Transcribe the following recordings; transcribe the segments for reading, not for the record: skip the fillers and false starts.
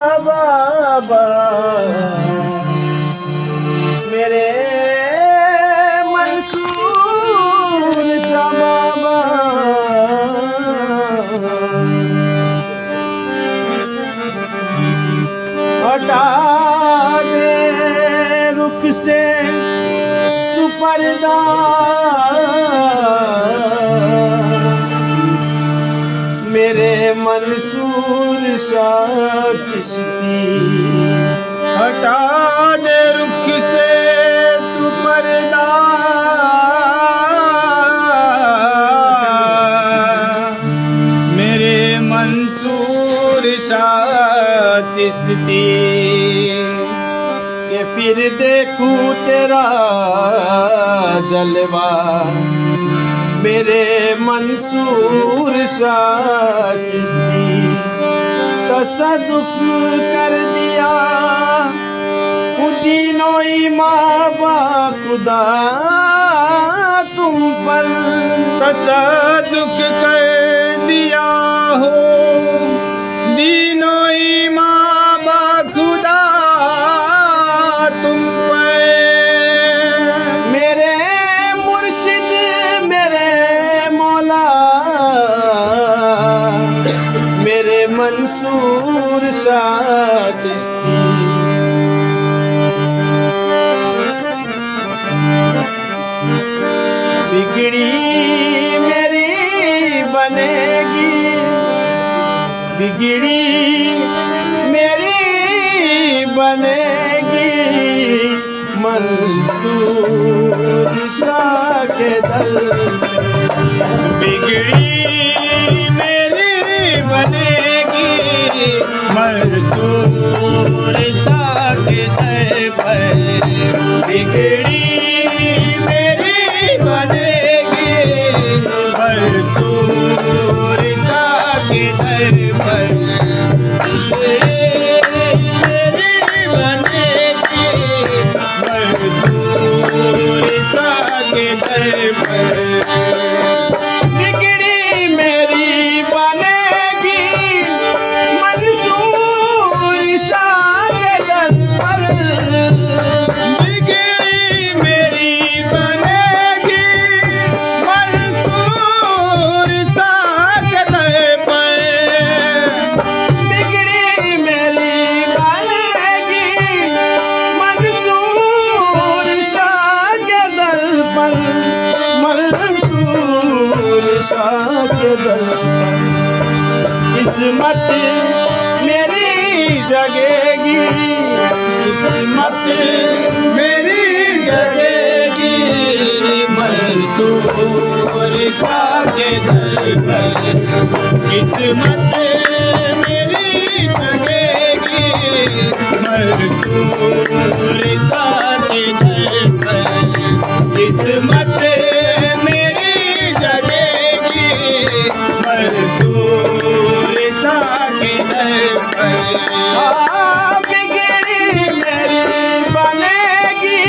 बाबा मेरे मंसूर शाह बाबा हटा दे रुख से तू पर्दा मेरे मंसूर शाह चिश्ती हटा दे रुख से तू पर्दा मेरे मंसूर शाह चिश्ती के फिर देखूं तेरा जलवा मेरे मंसूर शाह चिश्ती तसद्दुक़ कर दिया दीनो ईमां बा खुदा तुम पर तसद्दुक़ कर दिया हो दीनो ईमां बा खुदा तुम पर मेरे मुर्शिद मेरे मौला मेरे मंसूर शाह चिश्ती बिगड़ी मेरी बनेगी बिगड़ी मेरी बनेगी मंसूर शाह के दल बिगड़ी मेरी बनेगी मंसूर शाह के दर पर बिगड़ी मेरी बनेगी मंसूर शाह के दर पर मेरी बनेगी मंसूर शाह के दर पर बिगड़ी मेरी बनेगी मंसूर शाह के दल पर बिगड़ी मेरी बनेगी मंसूर शाह के दर पर बिगड़ी मेरी बनेगी मंसूर शाह के दल पर मंसूर शाह के दल पर किस्मत मेरी जगेगी किस्मत मेरी जगेगी मंसूर शाह के दर पर किस्मत मेरी जगेगी मंसूर शाह के दर पर किस्मत मेरी जगेगी मंसूर शाह के दर पर बिगड़ी मेरी बनेगी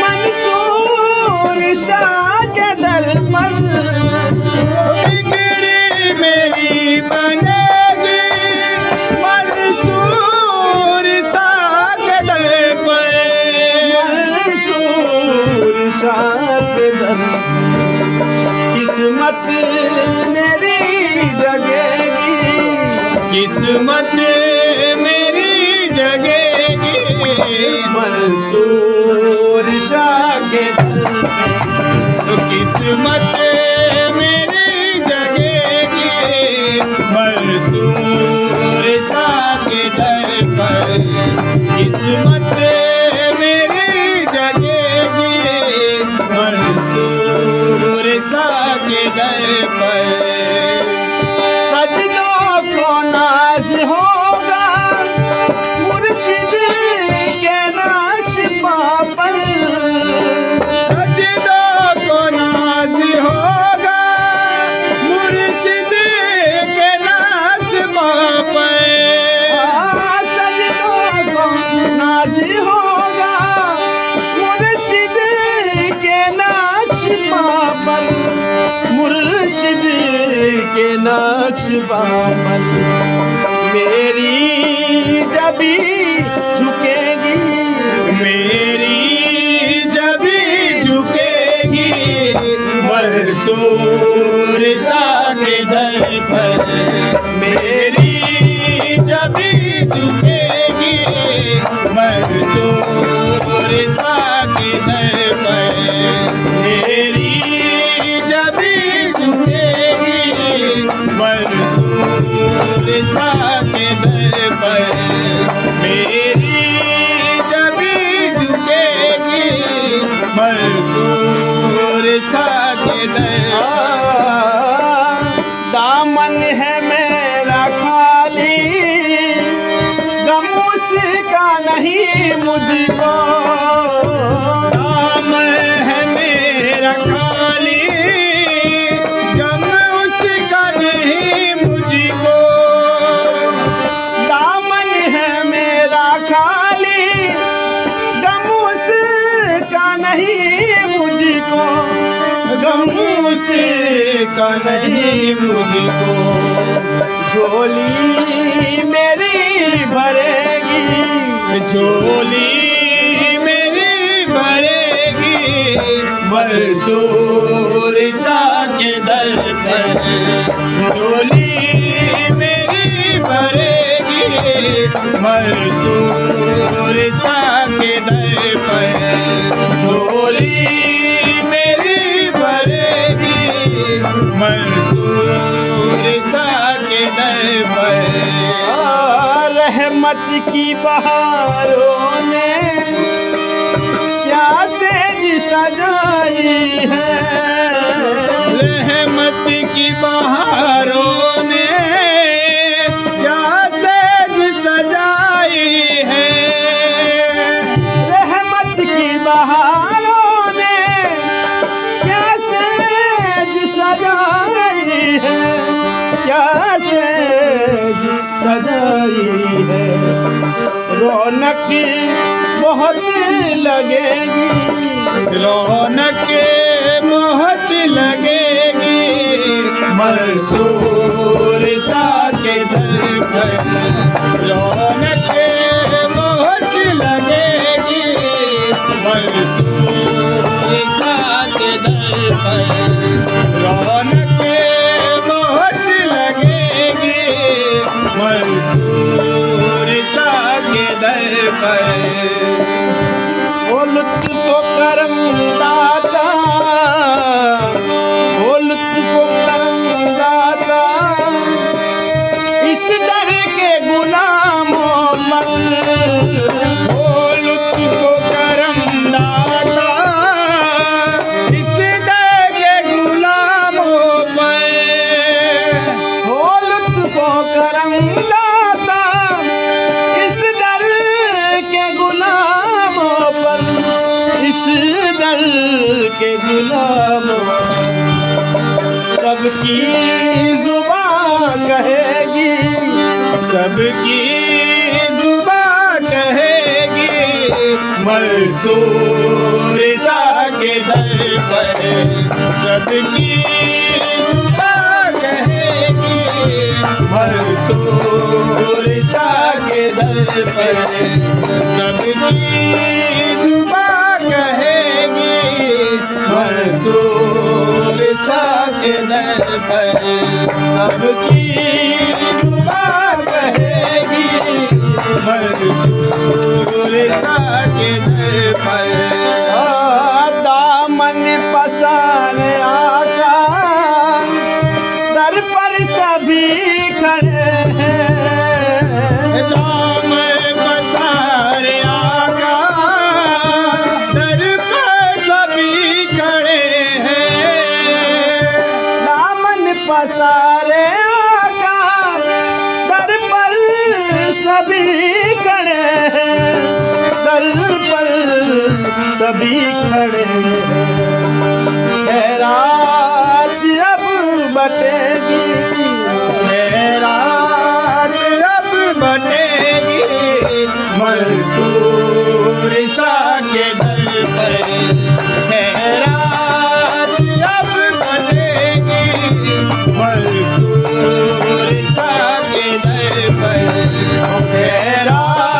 मंसूर शाह के दल पर बिगड़ी मेरी बनेगी मंसूर शाह के दर पर मंसूर शाह के दल किस्मत मेरी जगेगी किस्मत मेरी जगेगी मंसूर शाह के दल किस्मत मेरी जगेगी मंसूर शाह के दर पर किस्मत मेरी जगेगी मंसूर शाह के दर पर सजदों को नाज होगा मुर्शिद के नक्श पर सजदों को नाज होगा मुर्शिद के नक्श पर सजदों को नाज होगा मुर्शिद के नक्श पर मुर्शिद के नक्श पर मेरी जबी झुकेगी, मेरी जबी झुकेगी मंसूर शाह के दर पर, मेरी जबी झुकेगी मंसूर शाह के दर पर, मेरी जबी झुकेगी मंसूर शाह के दर पर, मेरी जबी झुकेगी मंसूर शाह के दर पर। दामन है मेरा खाली, गम उसका नहीं मुझको, दामन है मेरा खाली, गम उसका नहीं मुझको, दामन है मेरा खाली, गम उसका नहीं मुझको, गम उसका नहीं मुझको, झोली मेरी भरेगी, झोली मेरी भरेगी मंसूर शाह के दर पर, झोली मेरी भरेगी मंसूर शाह के दर पर, झोली मेरी भरेगी मंसूर शाह के दर पर। रहमत की बहारों ने क्या सेज सजाई है, रहमत की बहारों ने क्या सेज सजाई है, रहमत की बहारों ने क्या सेज सजाई है, क्या सेज सजाई है, रौनक बहुत लगेगी, रौनक बहुत लगेगी मंसूर शाह के दर पर, रौनक बहुत लगेगी मंसूर शाह के दर पर, रौनक बहुत लगेगी मंसूर शाह के दर पर। ओ लुत्फ को करम दाता, ओ लुत्फ को करम दाता, इस दर के गुलामों पर, ओ लुत्फ को करम दाता, इस दर के गुलामों पर, ओ लुत्फ को करम दाता, इस दर के गुलामों पर, इस दर के गुलामों, सबकी जुबान कहेगी, सबकी जुबान कहेगी मंसूर शाह के दर पर, सबकी जुबान कहेगी मंसूर शाह के दर पर, सबकी जुबान कहेगी मंसूर शाह के दर पर, सबकी जुबान कहेगी मंसूर शाह के दर पर। दामन पसार आका, दर पर सभी खड़े हैं, दामन पसार आका, दर पर सभी खड़े हैं, दामन पसार आका, दर पर सभी खड़े हैं, दर पर सभी खड़े हैं, खैरात अब बटेगी, खैरात अब बटेगी मंसूर शाह के दर पर, खैरात अब बटेगी मंसूर शाह के दर पर, खैरात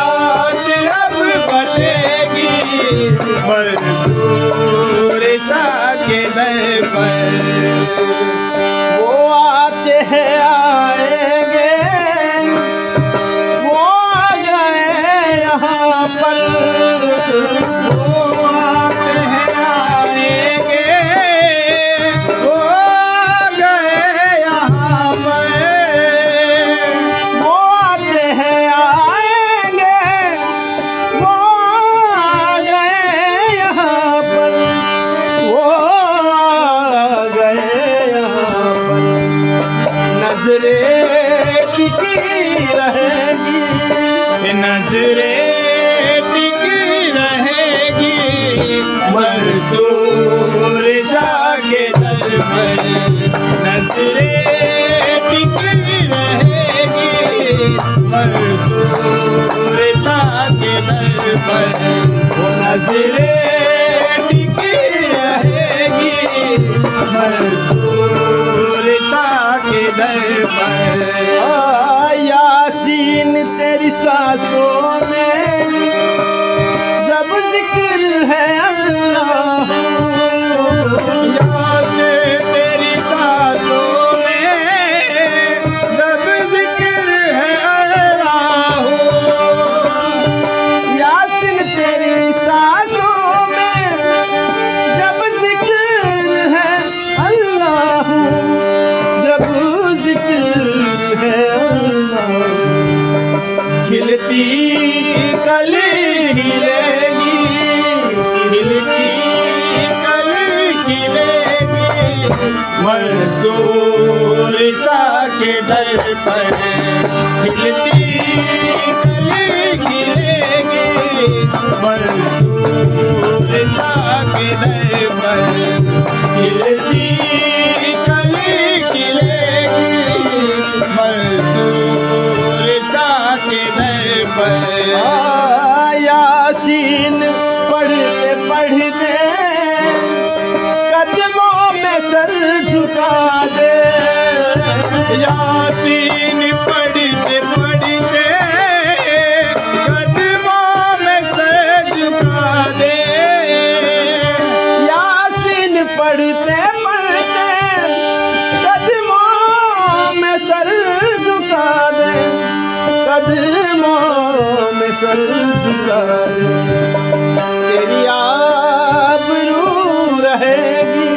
वो आते हैं आएंगे, वो आ गए यहाँ पर। वो आते हैं आएंगे, वो आ गए यहाँ पर। वो आते हैं आएंगे, वो आ गए यहाँ पर, वो आ गए यहाँ पर। नजरें टिकी रहेगी, नजरें टिकी रहेगी मंसूर शाह के दर पर। नजरें टिकी रहेगी मंसूर शाह के दर पर। वो नजरें टिकी रहेगी मंसूर शाह के दर पर। यासीन तेरी सांसों में जब जिक्र है अल्लाह, याद तेरी सांसों में जब जिक्र है अल्लाह। यासीन तेरी सांसों में जब जिक्र है अल्लाह, जब जिक्र है अल्लाह। खिलती कली खिलेगी, खिलती कली खिलेगी मंसूर शाह के दर पर। खिलती कली खिलेगी मंसूर शाह के दर पर। खिलती कली खिलेगी मंसूर शाह के दर पर। यासीन पढ़ते पढ़ते कदमों में सर झुका दे। यासीन पढ़ते पढ़ते कदमों में सर झुका दे। यासीन पढ़ते पढ़ते कदमों में सर झुका दे, कदमों में सर झुका दे। तेरी आबरू रहेगी,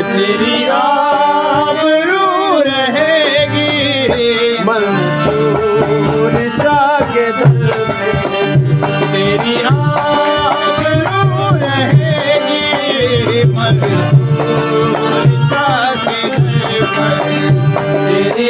तेरी आबरू रहेगी मंसूर शाह के दर पे। तेरी आबरू रहेगी मंसूर शाह के दर पर। तेरी